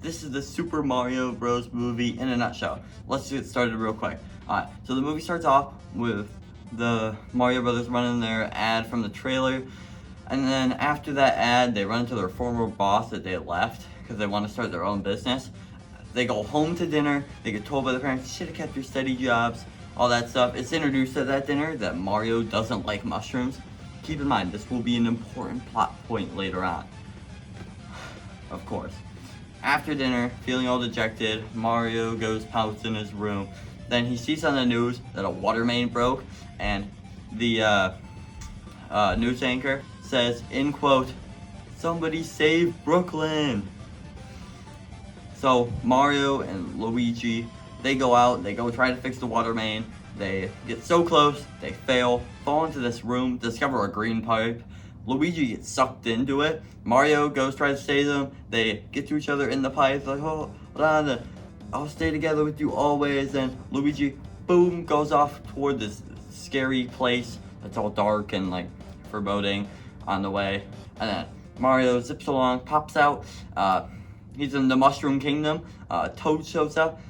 This is the Super Mario Bros. Movie in a nutshell. Let's get started real quick. Alright, so the movie starts off with the Mario Brothers running their ad from the trailer, and then after that ad, they run into their former boss that they left because they want to start their own business. They go home to dinner, they get told by the parents, you should have kept your steady jobs, all that stuff. It's introduced at that dinner that Mario doesn't like mushrooms. Keep in mind, this will be an important plot point later on. Of course. After dinner, feeling all dejected, Mario goes pouts in his room. Then he sees on the news that a water main broke, and the news anchor says, in quote, "Somebody save Brooklyn." So Mario and Luigi, they go out, they go try to fix the water main. They get so close, they fail, fall into this room, discover a green pipe. Luigi gets sucked into it. Mario goes try to save them. They get to each other in the pipe, like, oh, I'll stay together with you always. And Luigi, boom, goes off toward this scary place that's all dark and like foreboding on the way. And then Mario zips along, pops out. He's in the Mushroom Kingdom. Toad shows up.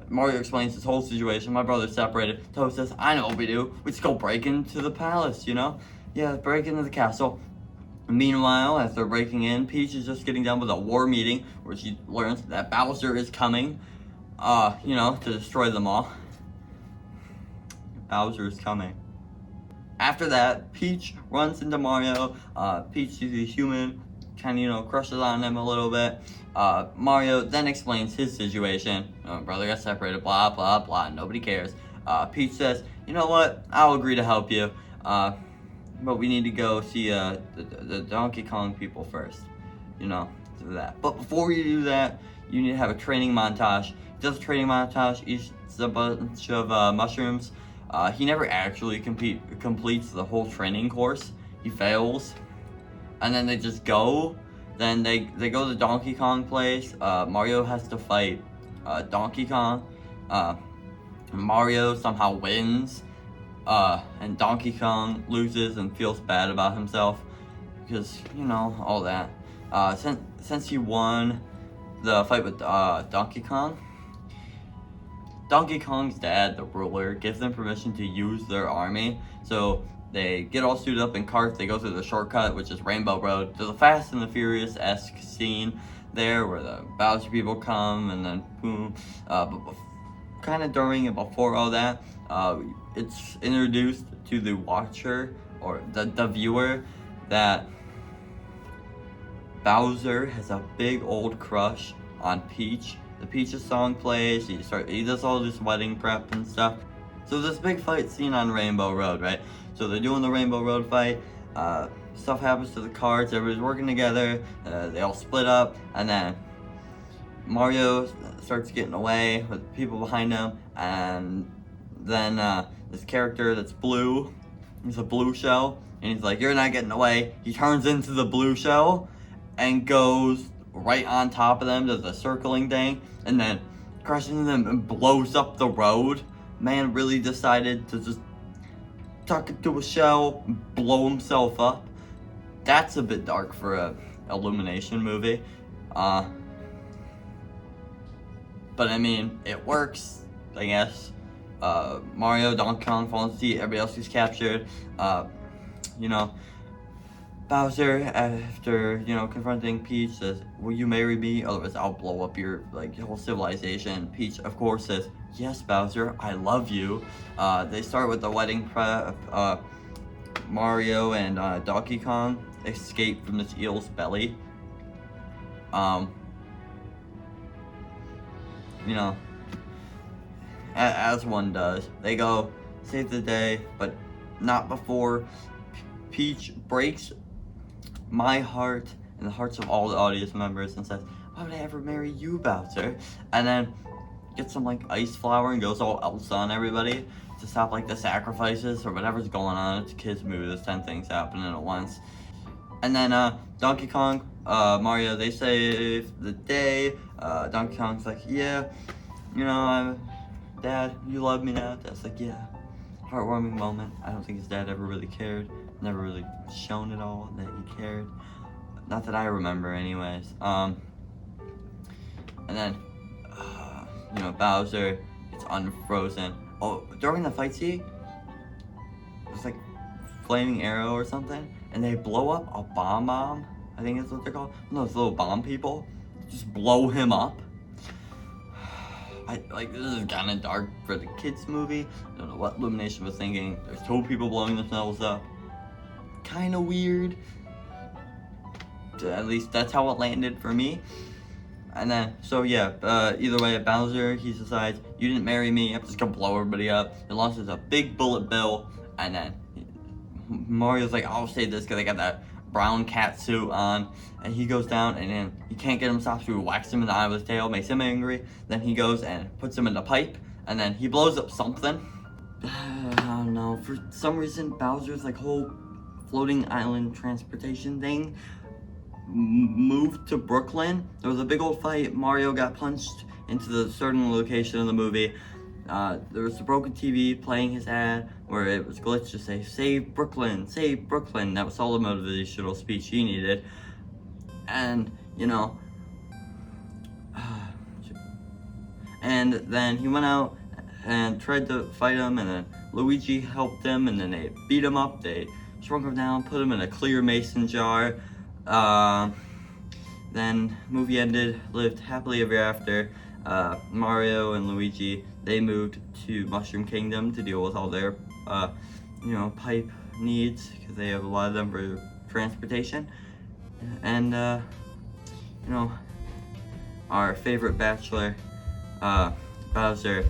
Mario explains his whole situation. My brother's separated. Toad says, I know what we do. We just go break into the palace, you know? Yeah, break into the castle. Meanwhile, as they're breaking in, Peach is just getting done with a war meeting where she learns that Bowser is coming, to destroy them all. Bowser is coming. After that, Peach runs into Mario. Peach sees a human, kind of, crushes on him a little bit. Mario then explains his situation. Brother got separated, blah, blah, blah, nobody cares. Peach says, you know what, I'll agree to help you. But we need to go see the Donkey Kong people first, do that. But before you do that, you need to have a training montage. He does a training montage, eats a bunch of mushrooms. He never actually completes the whole training course. He fails, and then they just go. Then they go to the Donkey Kong place. Mario has to fight Donkey Kong. Mario somehow wins. And Donkey Kong loses and feels bad about himself because, all that. Since he won the fight with Donkey Kong, Donkey Kong's dad, the ruler, gives them permission to use their army. So they get all suited up in carts, they go through the shortcut, which is Rainbow Road. There's a Fast and the Furious-esque scene there where the Bowser people come and then boom. But kind of during and before all that, it's introduced to the watcher or the viewer that Bowser has a big old crush on Peach. The Peach's song plays, he does all this wedding prep and stuff. So this big fight scene on Rainbow Road, right? So they're doing the Rainbow Road fight, stuff happens to the carts, everybody's working together, they all split up, and then Mario starts getting away with people behind him, and then this character that's blue, he's a blue shell, and he's like, you're not getting away. He turns into the blue shell and goes right on top of them, does the circling thing, and then crashes into them and blows up the road. Man really decided to just tuck into a shell and blow himself up. That's a bit dark for a Illumination movie. But I mean, it works, I guess. Mario, Donkey Kong fall into the sea, everybody else gets captured. Bowser, after, confronting Peach, says, will you marry me? Otherwise I'll blow up your whole civilization. Peach, of course, says, yes, Bowser, I love you. They start with the wedding prep. Mario and Donkey Kong escape from this eel's belly. As one does. They go save the day, but not before Peach breaks my heart and the hearts of all the audience members and says, why would I ever marry you, Bowser? And then gets some ice flour and goes all Elsa on everybody to stop the sacrifices or whatever's going on. It's a kids movie, there's 10 things happening at once. And then Donkey Kong, Mario, they save the day. Donkey Kong's like, yeah, Dad, you love me now? Dad's like, yeah. Heartwarming moment. I don't think his dad ever really cared. Never really shown at all that he cared. Not that I remember anyways. and then, Bowser gets unfrozen. Oh, during the fight scene, it's like flaming arrow or something, and they blow up a bomb. I think that's what they're called. Those little bomb people just blow him up. This is kind of dark for the kids movie. I don't know what Illumination was thinking. There's 2 people blowing themselves up. Kind of weird. At least that's how it landed for me. And then, either way, Bowser, he decides, you didn't marry me, I'm just gonna blow everybody up. He launches a big bullet bill, and then Mario's like, I'll say this because I got that brown cat suit on. And he goes down, and then he can't get him stopped, so he whacks him in the eye with his tail, makes him angry. Then he goes and puts him in the pipe, and then he blows up something. I don't know, for some reason, Bowser's like whole floating island transportation thing moved to Brooklyn. There was a big old fight. Mario got punched into the certain location of the movie. There was a broken TV playing his ad where it was glitched to say, save Brooklyn, save Brooklyn. That was all the motivational speech he needed. And, and then he went out and tried to fight him, and then Luigi helped him, and then they beat him up. They shrunk him down, put him in a clear mason jar. Then movie ended, lived happily ever after. Mario and Luigi, they moved to Mushroom Kingdom to deal with all their, pipe needs, because they have a lot of them for transportation. And, our favorite bachelor, Bowser,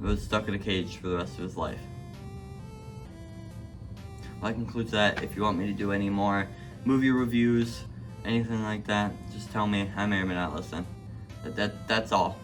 was stuck in a cage for the rest of his life. Well, that concludes that. If you want me to do any more movie reviews, anything like that, just tell me. I may or may not listen. That's all.